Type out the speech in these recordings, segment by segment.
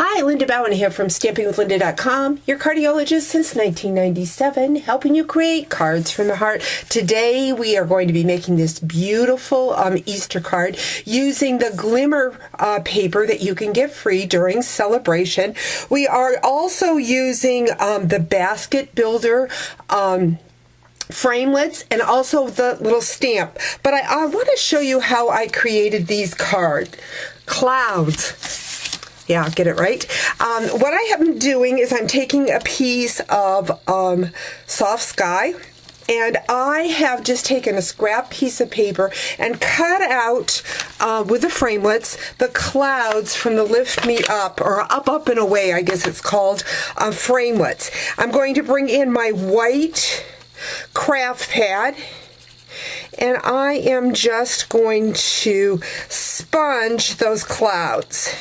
Hi, Linda Bowen here from StampingWithLinda.com, your cardiologist since 1997, helping you create cards from the heart. Today we are going to be making this beautiful Easter card using the glimmer paper that you can get free during celebration. We are also using the basket builder framelits and also the little stamp. But I want to show you how I created these clouds. Yeah, get it right. What I am doing is I'm taking a piece of soft sky, and I have just taken a scrap piece of paper and cut out with the framelits the clouds from the Lift Me Up, or Up and Away, I guess it's called, framelits. I'm going to bring in my white craft pad, and I am just going to sponge those clouds.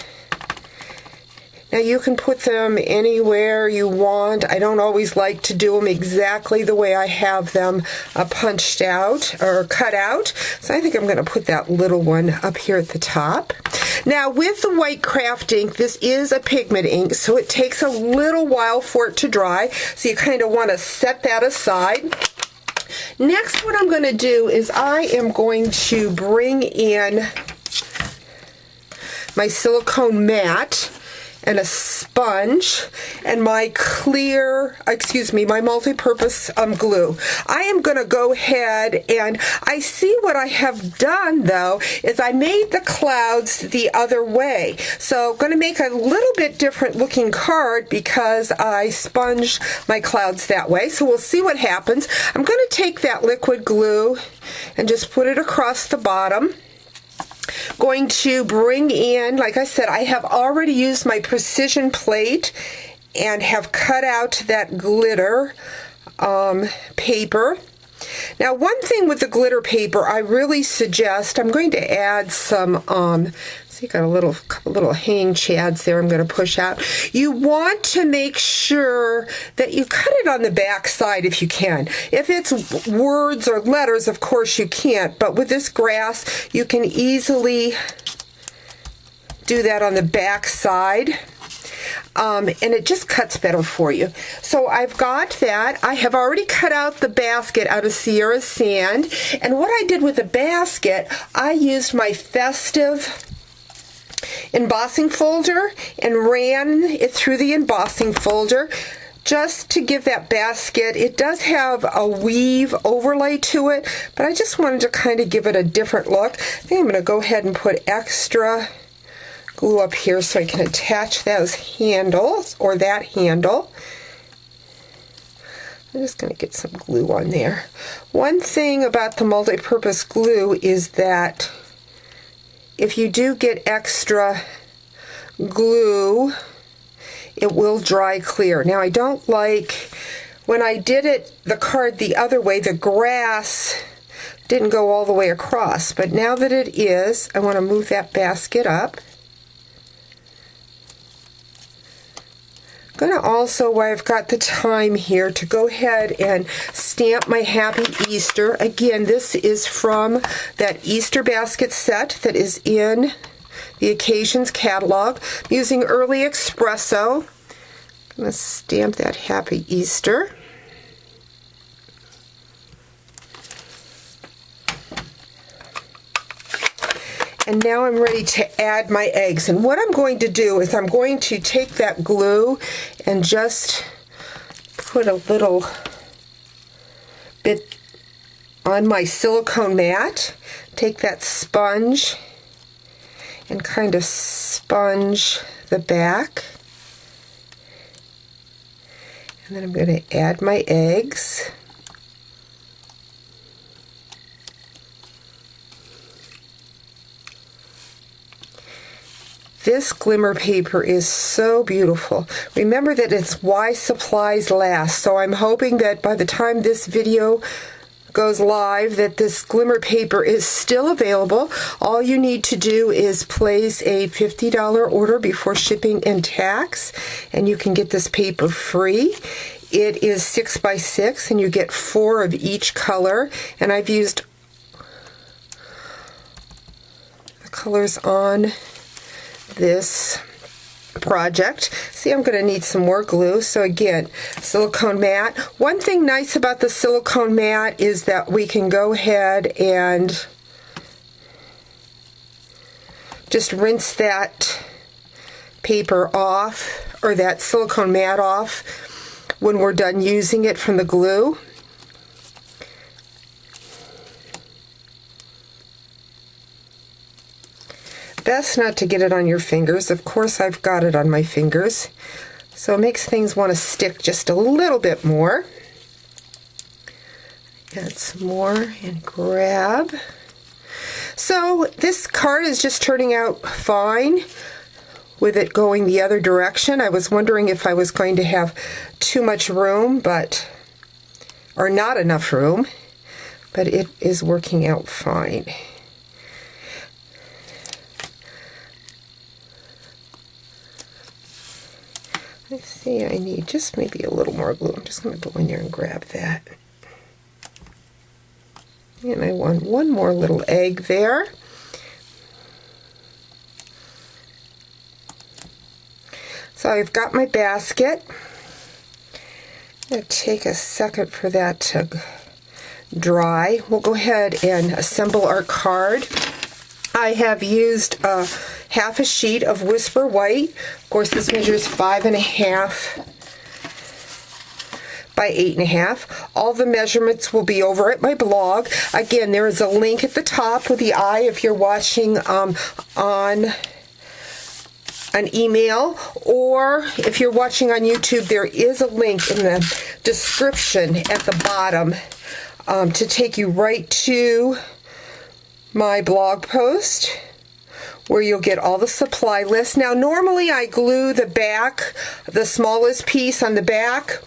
Now you can put them anywhere you want. I don't always like to do them exactly the way I have them punched out or cut out. So I think I'm going to put that little one up here at the top. Now with the white craft ink, this is a pigment ink, so it takes a little while for it to dry. So you kind of want to set that aside. Next, what I'm going to do is I am going to bring in my silicone mat and a sponge and my my multi-purpose glue. I am going to go ahead, and I see what I have done though is I made the clouds the other way. So I'm going to make a little bit different looking card because I sponged my clouds that way. So we'll see what happens. I'm going to take that liquid glue and just put it across the bottom. Going to bring in, like I said, I have already used my precision plate and have cut out that glitter paper. Now, one thing with the glitter paper, I really suggest, I'm going to add some, see, got a couple little hanging chads there I'm going to push out. You want to make sure that you cut it on the back side if you can. If it's words or letters, of course you can't, but with this grass, you can easily do that on the back side. And it just cuts better for you. So I've got that. I have already cut out the basket out of Sierra Sand. And what I did with the basket, I used my festive embossing folder and ran it through the embossing folder just to give that basket. It does have a weave overlay to it, but I just wanted to kind of give it a different look. I think I'm going to go ahead and put extra glue up here so I can attach those handles, or that handle. I'm just going to get some glue on there. One thing about the multi-purpose glue is that if you do get extra glue, it will dry clear. Now I don't like, when I did the card the other way, the grass didn't go all the way across, but now that it is, I want to move that basket up. I'm going to also, while I've got the time here, to go ahead and stamp my Happy Easter. Again, this is from that Easter basket set that is in the Occasions catalog. I'm using Early Espresso. I'm going to stamp that Happy Easter. And now I'm ready to add my eggs. And what I'm going to do is I'm going to take that glue and just put a little bit on my silicone mat. Take that sponge and kind of sponge the back. And then I'm going to add my eggs. This glimmer paper is so beautiful. Remember that it's why supplies last, so I'm hoping that by the time this video goes live that this glimmer paper is still available. All you need to do is place a $50 order before shipping and tax, and you can get this paper free. It is 6 by 6 and you get 4 of each color, and I've used the colors on this project. See, I'm going to need some more glue. So again, silicone mat. One thing nice about the silicone mat is that we can go ahead and just rinse that paper off, or that silicone mat off, when we're done using it from the glue. Best not to get it on your fingers. Of course, I've got it on my fingers, so it makes things want to stick just a little bit more. Add some more and grab. So this card is just turning out fine with it going the other direction. I was wondering if I was going to have too much room, or not enough room, but it is working out fine. I see I need just maybe a little more glue. I'm just going to go in there and grab that. And I want one more little egg there. So I've got my basket. I'm going to take a second for that to dry. We'll go ahead and assemble our card. I have used half a sheet of Whisper White. Of course, this measures 5.5 by 8.5. All the measurements will be over at my blog. Again, there is a link at the top with the eye if you're watching on an email, or if you're watching on YouTube, there is a link in the description at the bottom to take you right to my blog post, where you'll get all the supply list. Now, normally I glue the back, the smallest piece on the back,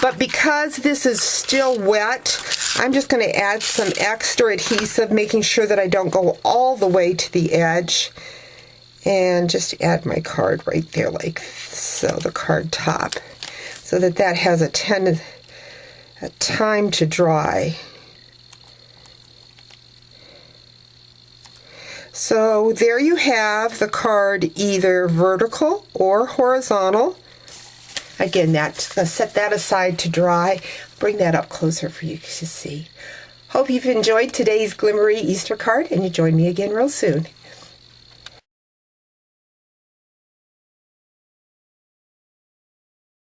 but because this is still wet, I'm just going to add some extra adhesive, making sure that I don't go all the way to the edge, and just add my card right there like so, the card top, so that that has a time to dry. So there you have the card, either vertical or horizontal. Again, set that aside to dry. Bring that up closer for you to see. Hope you've enjoyed today's Glimmery Easter card, and you join me again real soon.